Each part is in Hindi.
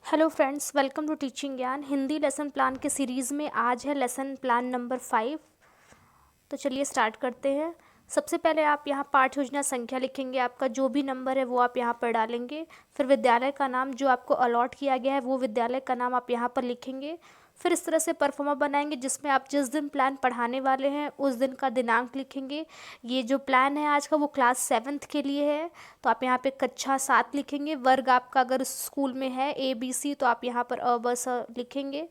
Hello friends, welcome to teaching Gyan Hindi lesson plan के सीरीज़ में आज है लेसन प्लान नंबर 5। तो चलिए स्टार्ट करते हैं। सबसे पहले आप यहाँ पाठ योजना संख्या लिखेंगे, आपका जो भी नंबर है वो आप यहाँ पर डालेंगे। फिर विद्यालय का नाम जो आपको अलॉट किया गया है वो विद्यालय का नाम आप यहाँ पर लिखेंगे। फिर इस तरह से परफॉर्मा बनाएंगे जिसमें आप जिस दिन प्लान पढ़ाने वाले हैं उस दिन का दिनांक लिखेंगे। ये जो प्लान है आज का वो क्लास 7th के लिए है, तो आप यहाँ पे कक्षा 7 लिखेंगे। वर्ग आपका अगर स्कूल में है ABC तो आप यहाँ पर अ ब स लिखेंगे।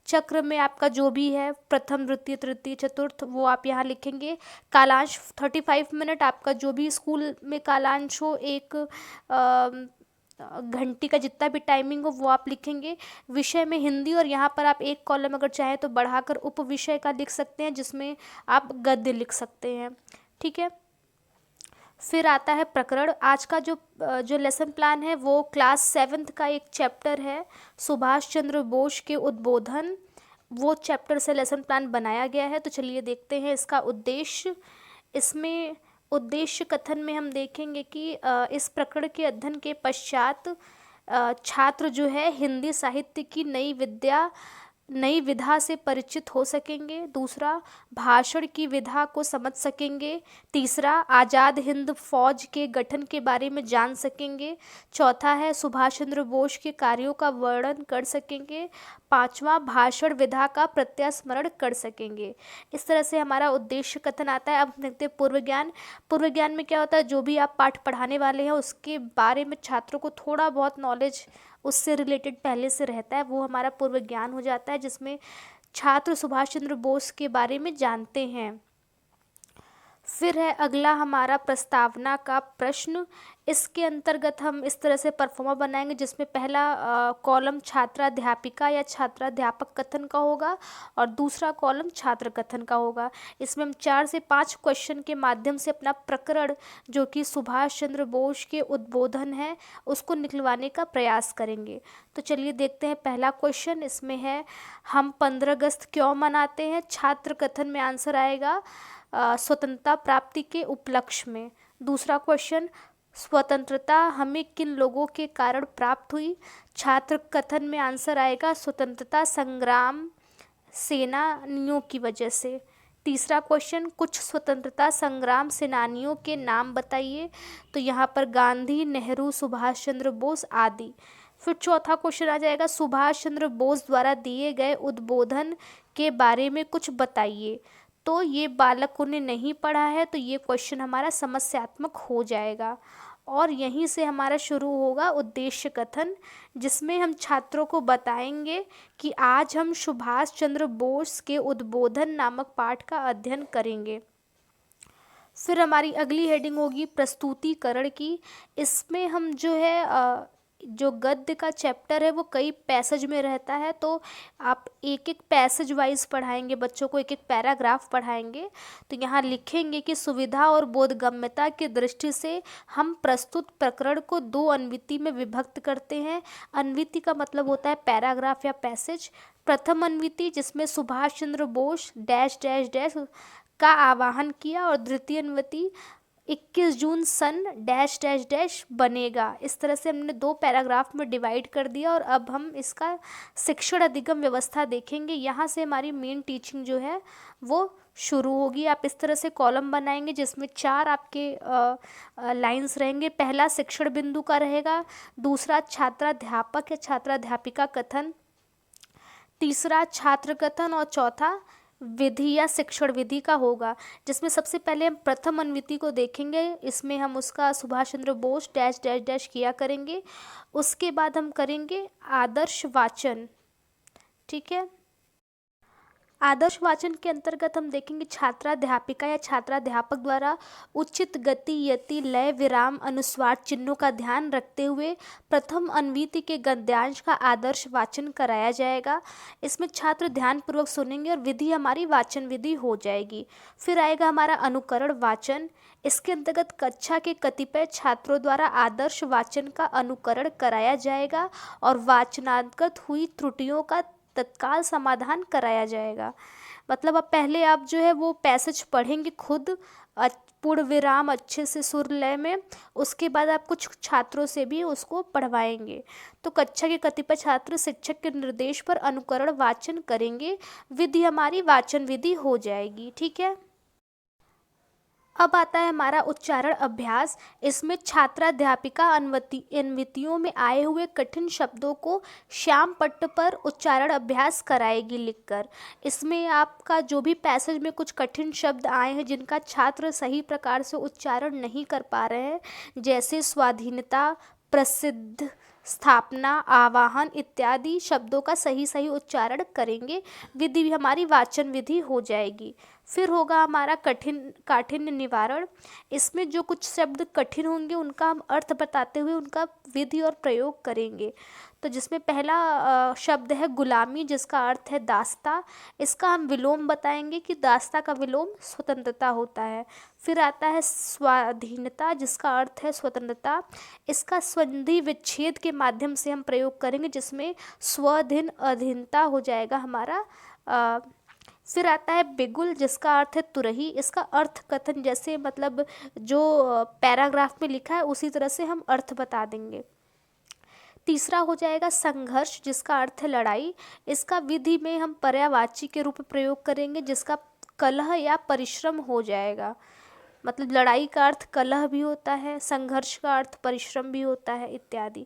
चक्र में आपका जो भी है प्रथम द्वितीय तृतीय चतुर्थ वो आप यहाँ लिखेंगे। कालांश 35 मिनट आपका जो भी स्कूल में कालांश हो, एक घंटी का जितना भी टाइमिंग हो वो आप लिखेंगे। विषय में हिंदी, और यहाँ पर आप एक कॉलम अगर चाहें तो बढ़ाकर उप विषय का लिख सकते हैं जिसमें आप गद्य लिख सकते हैं। ठीक है। फिर आता है प्रकरण। आज का जो लेसन प्लान है वो क्लास 7th का एक चैप्टर है, सुभाष चंद्र बोस के उद्बोधन। वो चैप्टर से लेसन प्लान बनाया गया है। तो चलिए देखते हैं इसका उद्देश्य। इसमें उद्देश्य कथन में हम देखेंगे कि इस प्रकरण के अध्ययन के पश्चात छात्र जो है हिंदी साहित्य की नई विधा से परिचित हो सकेंगे। दूसरा, भाषण की विधा को समझ सकेंगे। तीसरा, आज़ाद हिंद फौज के गठन के बारे में जान सकेंगे। चौथा है सुभाष चंद्र बोस के कार्यों का वर्णन कर सकेंगे। पांचवा, भाषण विधा का प्रत्यास्मरण कर सकेंगे। इस तरह से हमारा उद्देश्य कथन आता है। अब देखते हैं पूर्व ज्ञान। पूर्व ज्ञान में क्या होता है, जो भी आप पाठ पढ़ाने वाले हैं उसके बारे में छात्रों को थोड़ा बहुत नॉलेज उससे रिलेटेड पहले से रहता है, वो हमारा पूर्व ज्ञान हो जाता है, जिसमें छात्र सुभाष चंद्र बोस के बारे में जानते हैं। फिर है अगला हमारा प्रस्तावना का प्रश्न। इसके अंतर्गत हम इस तरह से परफॉर्मा बनाएंगे जिसमें पहला कॉलम छात्राध्यापिका या छात्राध्यापक कथन का होगा और दूसरा कॉलम छात्र कथन का होगा। इसमें हम 4 से 5 क्वेश्चन के माध्यम से अपना प्रकरण जो कि सुभाष चंद्र बोस के उद्बोधन है उसको निकलवाने का प्रयास करेंगे। तो चलिए देखते हैं पहला क्वेश्चन। इसमें है, हम 15 अगस्त क्यों मनाते हैं? छात्र कथन में आंसर आएगा स्वतंत्रता प्राप्ति के उपलक्ष्य में। दूसरा क्वेश्चन, स्वतंत्रता हमें किन लोगों के कारण प्राप्त हुई? छात्र कथन में आंसर आएगा स्वतंत्रता संग्राम सेनानियों की वजह से। तीसरा क्वेश्चन, कुछ स्वतंत्रता संग्राम सेनानियों के नाम बताइए। तो यहाँ पर गांधी, नेहरू, सुभाष चंद्र बोस आदि। फिर चौथा क्वेश्चन आ जाएगा, सुभाष चंद्र बोस द्वारा दिए गए उद्बोधन के बारे में कुछ बताइए। तो ये बालकों ने नहीं पढ़ा है तो ये क्वेश्चन हमारा समस्यात्मक हो जाएगा। और यहीं से हमारा शुरू होगा उद्देश्य कथन, जिसमें हम छात्रों को बताएंगे कि आज हम सुभाष चंद्र बोस के उद्बोधन नामक पाठ का अध्ययन करेंगे। फिर हमारी अगली हेडिंग होगी प्रस्तुतिकरण की। इसमें हम जो है जो गद्य का चैप्टर है वो कई पैसेज में रहता है, तो आप एक एक पैसेज वाइज पढ़ाएंगे बच्चों को, एक एक पैराग्राफ पढ़ाएंगे। तो यहाँ लिखेंगे कि सुविधा और बोधगम्यता की दृष्टि से हम प्रस्तुत प्रकरण को 2 अन्विति में विभक्त करते हैं। अन्विति का मतलब होता है पैराग्राफ या पैसेज। प्रथम अन्विति जिसमें Subhash Chandra Bose dash dash dash का आह्वान किया, और द्वितीय अन्विति 21 जून सन डैश डैश डैश बनेगा। इस तरह से हमने 2 पैराग्राफ में डिवाइड कर दिया। और अब हम इसका शिक्षण अधिगम व्यवस्था देखेंगे। यहाँ से हमारी मेन टीचिंग जो है वो शुरू होगी। आप इस तरह से कॉलम बनाएंगे जिसमें 4 आपके लाइंस रहेंगे। पहला शिक्षण बिंदु का रहेगा, दूसरा छात्राध्यापक या छात्राध्यापिका कथन, तीसरा छात्र कथन और चौथा विधि या शिक्षण विधि का होगा। जिसमें सबसे पहले हम प्रथम अन्विति को देखेंगे। इसमें हम उसका Subhash Chandra Bose dash dash dash किया करेंगे। उसके बाद हम करेंगे आदर्श वाचन। ठीक है। आदर्श वाचन के अंतर्गत हम देखेंगे छात्राध्यापिका या छात्राध्यापक द्वारा उचित गति, यति, लय, विराम, अनुस्वार चिन्हों का ध्यान रखते हुए प्रथम अन्विति के गद्यांश का आदर्श वाचन कराया जाएगा। इसमें छात्र ध्यानपूर्वक सुनेंगे और विधि हमारी वाचन विधि हो जाएगी। फिर आएगा हमारा अनुकरण वाचन। इसके अंतर्गत कक्षा के कतिपय छात्रों द्वारा आदर्श वाचन का अनुकरण कराया जाएगा और वाचनागत हुई त्रुटियों का तत्काल समाधान कराया जाएगा। मतलब अब पहले आप जो है वो पैसेज पढ़ेंगे खुद, पूर्ण विराम अच्छे से सुर लय में। उसके बाद आप कुछ छात्रों से भी उसको पढ़वाएंगे। तो कक्षा के कतिपय छात्र शिक्षक के निर्देश पर अनुकरण वाचन करेंगे। विधि हमारी वाचन विधि हो जाएगी। ठीक है। अब आता है हमारा उच्चारण अभ्यास। इसमें छात्राध्यापिका अनुवृत्तियों में आए हुए कठिन शब्दों को श्याम पट्ट पर उच्चारण अभ्यास कराएगी लिखकर। इसमें आपका जो भी पैसेज में कुछ कठिन शब्द आए हैं जिनका छात्र सही प्रकार से उच्चारण नहीं कर पा रहे हैं, जैसे स्वाधीनता, प्रसिद्ध, स्थापना, आवाहन इत्यादि शब्दों का सही सही उच्चारण करेंगे। विधि भी हमारी वाचन विधि हो जाएगी। फिर होगा हमारा काठिन्य निवारण। इसमें जो कुछ शब्द कठिन होंगे उनका हम अर्थ बताते हुए उनका विधि और प्रयोग करेंगे। तो जिसमें पहला शब्द है गुलामी, जिसका अर्थ है दास्ता। इसका हम विलोम बताएंगे कि दास्ता का विलोम स्वतंत्रता होता है। फिर आता है स्वाधीनता, जिसका अर्थ है स्वतंत्रता। इसका संधि विच्छेद के माध्यम से हम प्रयोग करेंगे, जिसमें स्वाधीन अधीनता हो जाएगा हमारा। फिर आता है बिगुल, जिसका अर्थ है तुरही। इसका अर्थ कथन जैसे मतलब जो पैराग्राफ में लिखा है उसी तरह से हम अर्थ बता देंगे। तीसरा हो जाएगा संघर्ष, जिसका अर्थ है लड़ाई। इसका विधि में हम पर्यायवाची के रूप में प्रयोग करेंगे, जिसका कलह या परिश्रम हो जाएगा। मतलब लड़ाई का अर्थ कलह भी होता है, संघर्ष का अर्थ परिश्रम भी होता है इत्यादि।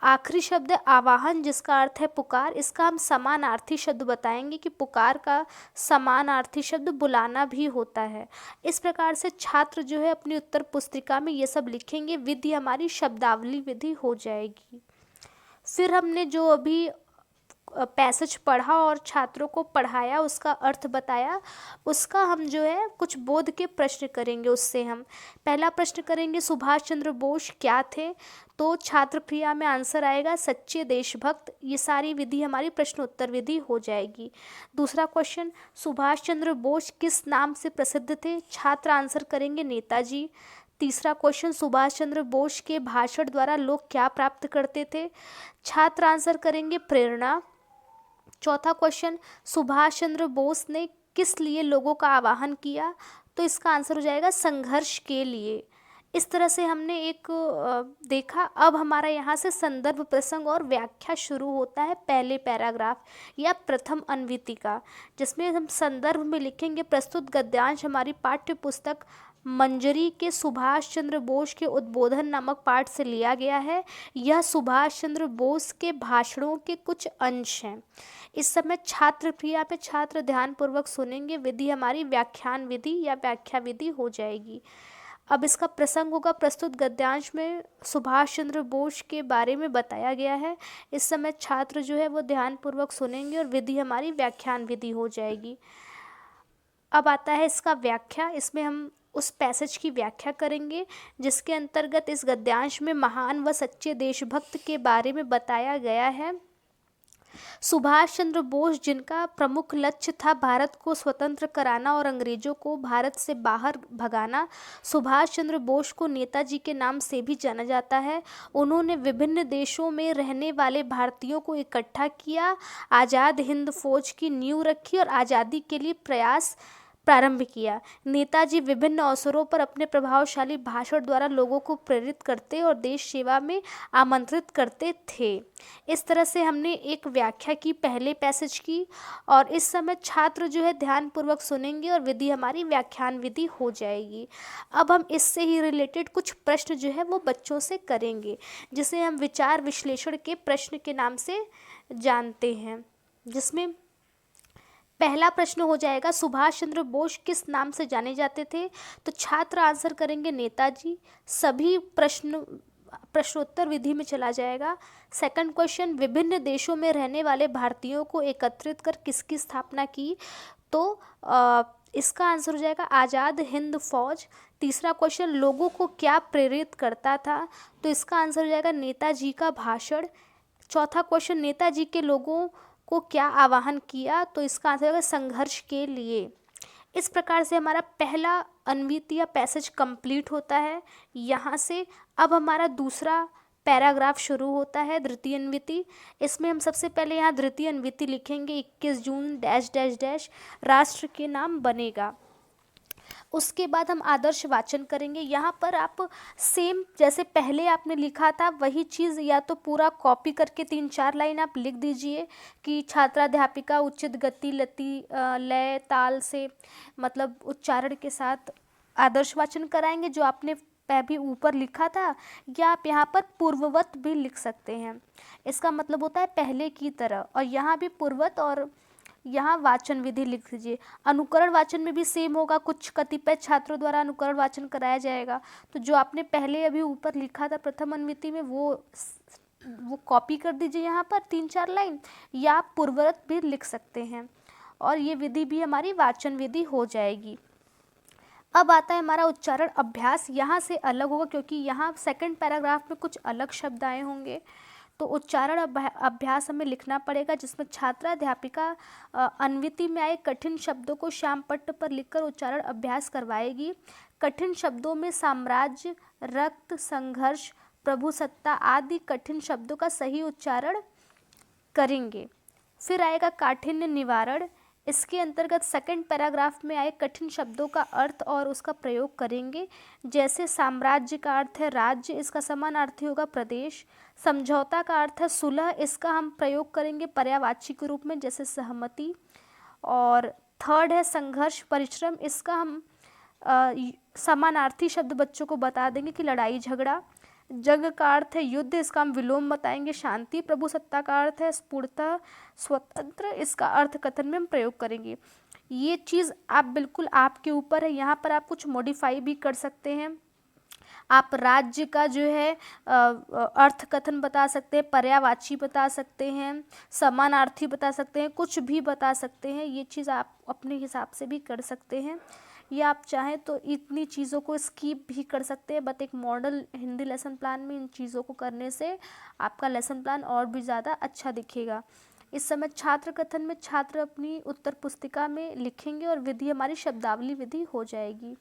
आखिरी शब्द है आवाहन, जिसका अर्थ है पुकार। इसका हम समानार्थी शब्द बताएंगे कि पुकार का समानार्थी शब्द बुलाना भी होता है। इस प्रकार से छात्र जो है अपनी उत्तर पुस्तिका में ये सब लिखेंगे। विधि हमारी शब्दावली विधि हो जाएगी। फिर हमने जो अभी पैसेज पढ़ा और छात्रों को पढ़ाया, उसका अर्थ बताया, उसका हम जो है कुछ बोध के प्रश्न करेंगे। उससे हम पहला प्रश्न करेंगे सुभाष चंद्र बोस क्या थे। तो छात्र क्रिया में आंसर आएगा सच्चे देशभक्त। ये सारी विधि हमारी प्रश्न उत्तर विधि हो जाएगी। दूसरा क्वेश्चन सुभाष चंद्र बोस किस नाम से प्रसिद्ध थे। छात्र आंसर करेंगे नेताजी। तीसरा क्वेश्चन सुभाष चंद्र बोस के भाषण द्वारा लोग क्या प्राप्त करते थे। छात्र आंसर करेंगे प्रेरणा। चौथा क्वेश्चन सुभाष चंद्र बोस ने किस लिए लोगों का आह्वान किया। तो इसका आंसर हो जाएगा संघर्ष के लिए। इस तरह से हमने एक देखा। अब हमारा यहाँ से संदर्भ, प्रसंग और व्याख्या शुरू होता है पहले पैराग्राफ या प्रथम अनुवृत्ति का, जिसमें हम संदर्भ में लिखेंगे प्रस्तुत गद्यांश हमारी पाठ्य पुस्तक मंजरी के सुभाष चंद्र बोस के उद्बोधन नामक पाठ से लिया गया है। यह सुभाष चंद्र बोस के भाषणों के कुछ अंश हैं। इस समय छात्र क्रिया पे छात्र ध्यानपूर्वक सुनेंगे। विधि हमारी व्याख्यान विधि या व्याख्या विधि हो जाएगी। अब इसका प्रसंग होगा प्रस्तुत गद्यांश में सुभाष चंद्र बोस के बारे में बताया गया है। इस समय छात्र जो है वो ध्यानपूर्वक सुनेंगे और विधि हमारी व्याख्यान विधि हो जाएगी। अब आता है इसका व्याख्या। इसमें हम उस पैसेज की व्याख्या करेंगे जिसके अंतर्गत इस गद्यांश में महान व सच्चे देशभक्त के बारे में बताया गया है। सुभाष चंद्र बोस, जिनका प्रमुख लक्ष्य था भारत को स्वतंत्र कराना और अंग्रेजों को भारत से बाहर भगाना। सुभाष चंद्र बोस को नेताजी के नाम से भी जाना जाता है। उन्होंने विभिन्न देशों में रहने वाले भारतीयों को इकट्ठा किया, आज़ाद हिंद फौज की नींव रखी और आज़ादी के लिए प्रयास प्रारंभ किया। नेताजी विभिन्न अवसरों पर अपने प्रभावशाली भाषण द्वारा लोगों को प्रेरित करते और देश सेवा में आमंत्रित करते थे। इस तरह से हमने एक व्याख्या की पहले पैसेज की और इस समय छात्र जो है ध्यानपूर्वक सुनेंगे और विधि हमारी व्याख्यान विधि हो जाएगी। अब हम इससे ही रिलेटेड कुछ प्रश्न जो है वो बच्चों से करेंगे, जिसे हम विचार विश्लेषण के प्रश्न के नाम से जानते हैं। जिसमें पहला प्रश्न हो जाएगा सुभाष चंद्र बोस किस नाम से जाने जाते थे। तो छात्र आंसर करेंगे नेताजी। सभी प्रश्नोत्तर विधि में चला जाएगा। सेकंड क्वेश्चन विभिन्न देशों में रहने वाले भारतीयों को एकत्रित कर किसकी स्थापना की। तो इसका आंसर हो जाएगा आज़ाद हिंद फौज। तीसरा क्वेश्चन लोगों को क्या प्रेरित करता था। तो इसका आंसर हो जाएगा नेताजी का भाषण। चौथा क्वेश्चन नेताजी के लोगों को क्या आह्वान किया। तो इसका आंसर है संघर्ष के लिए। इस प्रकार से हमारा पहला अनुवृत्ति या पैसेज कंप्लीट होता है। यहाँ से अब हमारा दूसरा पैराग्राफ शुरू होता है, द्वितीय अनुवृत्ति। इसमें हम सबसे पहले यहाँ द्वितीय अनुवृत्ति लिखेंगे 21 जून डैश डैश डैश राष्ट्र के नाम बनेगा। उसके बाद हम आदर्श वाचन करेंगे। यहाँ पर आप सेम जैसे पहले आपने लिखा था वही चीज़ या तो पूरा कॉपी करके 3-4 लाइन आप लिख दीजिए कि छात्राध्यापिका उचित गति लती लय ताल से मतलब उच्चारण के साथ आदर्श वाचन कराएंगे जो आपने भी ऊपर लिखा था, या आप यहाँ पर पूर्ववत भी लिख सकते हैं। इसका मतलब होता है पहले की तरह, और यहाँ भी पूर्ववत और यहाँ वाचन विधि लिख दीजिए। अनुकरण वाचन में भी सेम होगा, कुछ कतिपय छात्रों द्वारा अनुकरण वाचन कराया जाएगा। तो जो आपने पहले अभी ऊपर लिखा था प्रथम अनुवृत्ति में वो कॉपी कर दीजिए यहाँ पर 3-4 लाइन, या आप पूर्ववत भी लिख सकते हैं, और ये विधि भी हमारी वाचन विधि हो जाएगी। अब आता है हमारा उच्चारण अभ्यास। यहाँ से अलग होगा क्योंकि यहाँ सेकंड पैराग्राफ में कुछ अलग शब्द आए होंगे। तो उच्चारण अभ्यास हमें लिखना पड़ेगा, जिसमें छात्राध्यापिका अनुवृत्ति में आए कठिन शब्दों को श्यामपट्ट पर लिखकर उच्चारण अभ्यास करवाएगी। कठिन शब्दों में साम्राज्य, रक्त, संघर्ष, प्रभुसत्ता आदि कठिन शब्दों का सही उच्चारण करेंगे। फिर आएगा काठिन्य निवारण। इसके अंतर्गत सेकंड पैराग्राफ में आए कठिन शब्दों का अर्थ और उसका प्रयोग करेंगे। जैसे साम्राज्य का अर्थ है राज्य, इसका समानार्थी होगा प्रदेश। समझौता का अर्थ है सुलह, इसका हम प्रयोग करेंगे पर्यायवाची के रूप में जैसे सहमति। और थर्ड है संघर्ष, परिश्रम, इसका हम समानार्थी शब्द बच्चों को बता देंगे कि लड़ाई झगड़ा। जंग का अर्थ है युद्ध, इसका हम विलोम बताएंगे शांति। प्रभुसत्ता का अर्थ है स्फूर्तः स्वतंत्र, इसका अर्थ कथन में हम प्रयोग करेंगे। ये चीज़ आप बिल्कुल आपके ऊपर है, यहाँ पर आप कुछ मॉडिफाई भी कर सकते हैं। आप राज्य का जो है अर्थ कथन बता सकते हैं, पर्यायवाची बता सकते हैं, समानार्थी बता सकते हैं, कुछ भी बता सकते हैं। ये चीज़ आप अपने हिसाब से भी कर सकते हैं, या आप चाहें तो इतनी चीज़ों को स्किप भी कर सकते हैं। बट एक मॉडल हिंदी लेसन प्लान में इन चीज़ों को करने से आपका लेसन प्लान और भी ज़्यादा अच्छा दिखेगा। इस समय छात्र कथन में छात्र अपनी उत्तर पुस्तिका में लिखेंगे और विधि हमारी शब्दावली विधि हो जाएगी।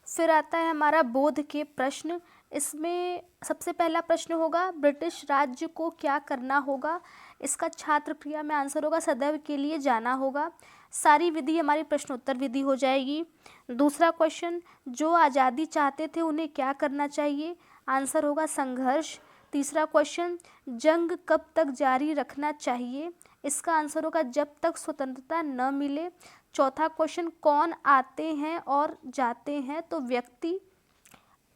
फिर आता है हमारा बोध के प्रश्न। इसमें सबसे पहला प्रश्न होगा ब्रिटिश राज्य को क्या करना होगा। इसका छात्र क्रिया में आंसर होगा सदैव के लिए जाना होगा। सारी विधि हमारी प्रश्नोत्तर विधि हो जाएगी। दूसरा क्वेश्चन, जो आज़ादी चाहते थे उन्हें क्या करना चाहिए, आंसर होगा संघर्ष। तीसरा क्वेश्चन, जंग कब तक जारी रखना चाहिए, इसका आंसर होगा जब तक स्वतंत्रता न मिले। चौथा क्वेश्चन, कौन आते हैं और जाते हैं, तो व्यक्ति।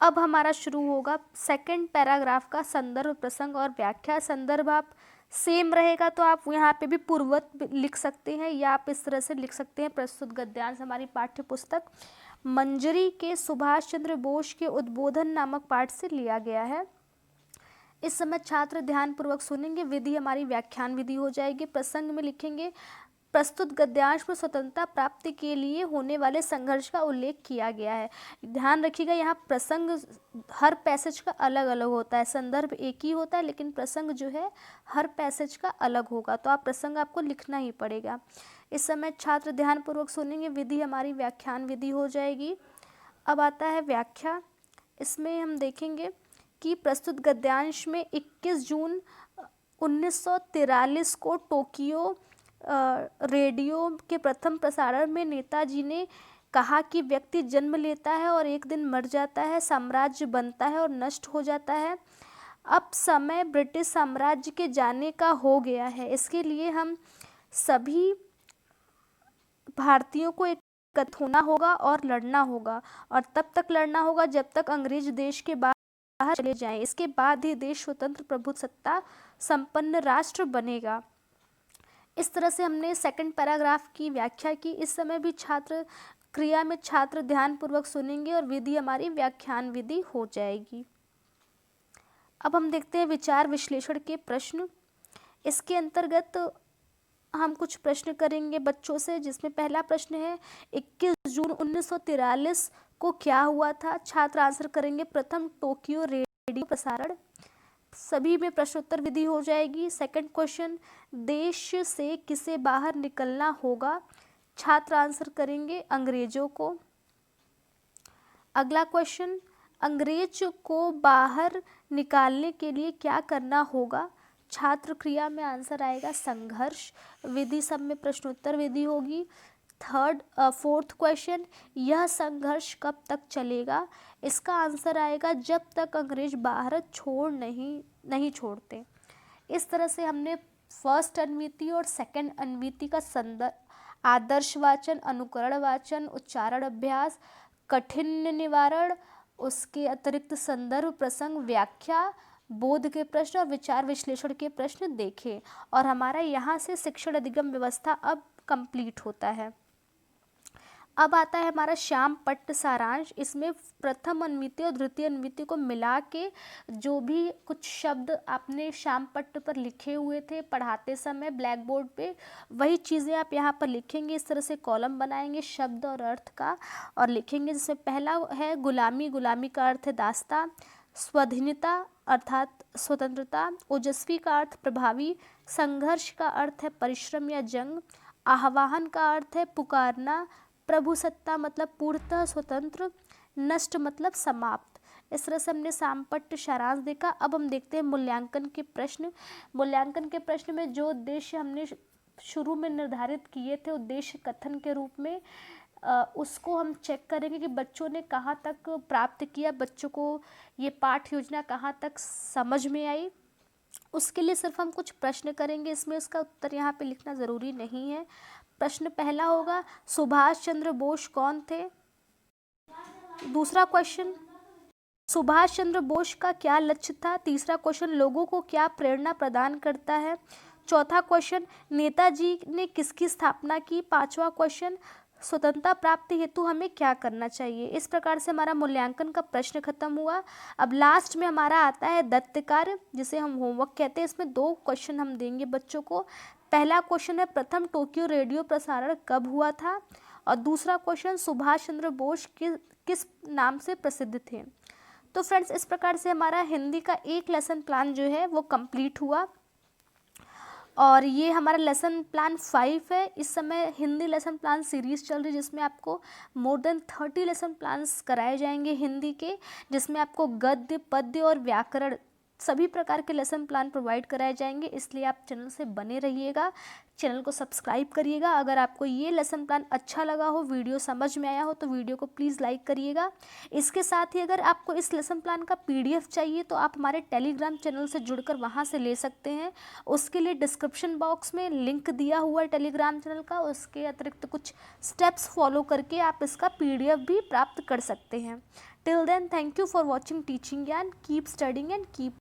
अब हमारा शुरू होगा सेकंड पैराग्राफ का संदर्भ, प्रसंग और व्याख्या। संदर्भ आप सेम रहेगा तो आप यहाँ पे भी पूर्ववत लिख सकते हैं, या आप इस तरह से लिख सकते हैं। प्रस्तुत गद्यांश हमारी पाठ्य पुस्तक मंजरी के सुभाष चंद्र बोस के उद्बोधन नामक पाठ से लिया गया है। इस समय छात्र ध्यान पूर्वक सुनेंगे। विधि हमारी व्याख्यान विधि हो जाएगी। प्रसंग में लिखेंगे प्रस्तुत गद्यांश में स्वतंत्रता प्राप्ति के लिए होने वाले संघर्ष का उल्लेख किया गया है। ध्यान रखिएगा यहाँ प्रसंग हर पैसेज का अलग अलग होता है, संदर्भ एक ही होता है लेकिन प्रसंग जो है हर पैसेज का अलग होगा, तो आप प्रसंग आपको लिखना ही पड़ेगा। इस समय छात्र ध्यान पूर्वक सुनेंगे। विधि हमारी व्याख्यान विधि हो जाएगी। अब आता है व्याख्या। इसमें हम देखेंगे कि प्रस्तुत गद्यांश में 21 जून 1943 को टोक्यो रेडियो के प्रथम प्रसारण में नेताजी ने कहा कि व्यक्ति जन्म लेता है और एक दिन मर जाता है, साम्राज्य बनता है और नष्ट हो जाता है। अब समय ब्रिटिश साम्राज्य के जाने का हो गया है। इसके लिए हम सभी भारतीयों को एकत्र होना होगा और लड़ना होगा, और तब तक लड़ना होगा जब तक अंग्रेज देश के बाहर चले जाएं। इसके बाद ही देश स्वतंत्र प्रभुसत्ता संपन्न राष्ट्र बनेगा। इस तरह से हमने सेकंड पैराग्राफ की व्याख्या की। इस समय भी छात्र क्रिया में छात्र ध्यान पूर्वक सुनेंगे और विधि हमारी व्याख्यान विधि हो जाएगी। अब हम देखते हैं विचार विश्लेषण के प्रश्न। इसके अंतर्गत हम कुछ प्रश्न करेंगे बच्चों से, जिसमें पहला प्रश्न है 21 जून 1943 को क्या हुआ था। छात्र आंसर करेंगे प्रथम टोक्यो रेडियो प्रसारण। सभी में प्रश्नोत्तर विधि हो जाएगी। सेकंड क्वेश्चन, देश से किसे बाहर निकलना होगा। छात्र आंसर करेंगे अंग्रेजों को। अगला क्वेश्चन, अंग्रेज को बाहर निकालने के लिए क्या करना होगा। छात्र क्रिया में आंसर आएगा संघर्ष। विधि सब में प्रश्नोत्तर विधि होगी। फोर्थ क्वेश्चन, यह संघर्ष कब तक चलेगा? इसका आंसर आएगा जब तक अंग्रेज भारत नहीं छोड़ते। इस तरह से हमने फर्स्ट अनुवृत्ति और सेकंड अनुवृत्ति का आदर्श वाचन, अनुकरण वाचन, उच्चारण अभ्यास, कठिन निवारण, उसके अतिरिक्त संदर्भ, प्रसंग, व्याख्या, बोध के प्रश्न और विचार विश्लेषण के प्रश्न देखे। और हमारा यहाँ से शिक्षण अधिगम व्यवस्था अब कंप्लीट होता है। अब आता है हमारा श्याम पट्ट सारांश। इसमें प्रथम अनुवृत्ति और द्वितीय अनुवृत्ति को मिला के जो भी कुछ शब्द आपने श्याम पट्ट पर लिखे हुए थे पढ़ाते समय ब्लैक बोर्ड पे, वही चीज़ें आप यहाँ पर लिखेंगे। इस तरह से कॉलम बनाएंगे शब्द और अर्थ का और लिखेंगे। जिसमें पहला है गुलामी, गुलामी का अर्थ है दास्ता। स्वाधीनता अर्थात स्वतंत्रता। ओजस्वी का अर्थ प्रभावी। संघर्ष का अर्थ है परिश्रम या जंग। आह्वान का अर्थ है पुकारना। प्रभुसत्ता मतलब पूर्णतः स्वतंत्र। नष्ट मतलब समाप्त। इस तरह से हमने श्यामपट्ट सारांश देखा। अब हम देखते हैं मूल्यांकन के प्रश्न। मूल्यांकन के प्रश्न में जो उद्देश्य हमने शुरू में निर्धारित किए थे उद्देश्य कथन के रूप में, उसको हम चेक करेंगे कि बच्चों ने कहाँ तक प्राप्त किया, बच्चों को ये पाठ योजना कहाँ तक समझ में आई। उसके लिए सिर्फ हम कुछ प्रश्न करेंगे, इसमें उसका उत्तर यहाँ पे लिखना ज़रूरी नहीं है। प्रश्न पहला होगा सुभाष चंद्र बोस कौन थे? दूसरा क्वेश्चन सुभाष चंद्र बोस का क्या लक्ष्य था? तीसरा क्वेश्चन लोगों को क्या प्रेरणा प्रदान करता है? चौथा क्वेश्चन नेताजी ने किसकी स्थापना की? पांचवा क्वेश्चन स्वतंत्रता प्राप्ति हेतु हमें क्या करना चाहिए? इस प्रकार से हमारा मूल्यांकन का प्रश्न खत्म हुआ। अब लास्ट में हमारा आता है दत्त कार्य, जिसे हम होमवर्क कहते हैं। इसमें 2 क्वेश्चन हम देंगे बच्चों को। पहला क्वेश्चन है प्रथम टोक्यो रेडियो प्रसारण कब हुआ था? और दूसरा क्वेश्चन सुभाष चंद्र बोस किस नाम से प्रसिद्ध थे? तो फ्रेंड्स, इस प्रकार से हमारा हिंदी का एक लेसन प्लान जो है वो कंप्लीट हुआ। और ये हमारा लेसन प्लान 5 है। इस समय हिंदी लेसन प्लान सीरीज़ चल रही है जिसमें आपको मोर देन 30 लेसन प्लान्स कराए जाएंगे हिंदी के, जिसमें आपको गद्य, पद्य और व्याकरण सभी प्रकार के लेसन प्लान प्रोवाइड कराए जाएंगे। इसलिए आप चैनल से बने रहिएगा, चैनल को सब्सक्राइब करिएगा। अगर आपको ये लेसन प्लान अच्छा लगा हो, वीडियो समझ में आया हो, तो वीडियो को प्लीज़ लाइक करिएगा। इसके साथ ही अगर आपको इस लेसन प्लान का PDF चाहिए तो आप हमारे टेलीग्राम चैनल से जुड़कर वहाँ से ले सकते हैं। उसके लिए डिस्क्रिप्शन बॉक्स में लिंक दिया हुआ है टेलीग्राम चैनल का। उसके अतिरिक्त कुछ स्टेप्स फॉलो करके आप इसका PDF भी प्राप्त कर सकते हैं। Till then, thank you for watching teaching Gyan. Keep studying and keep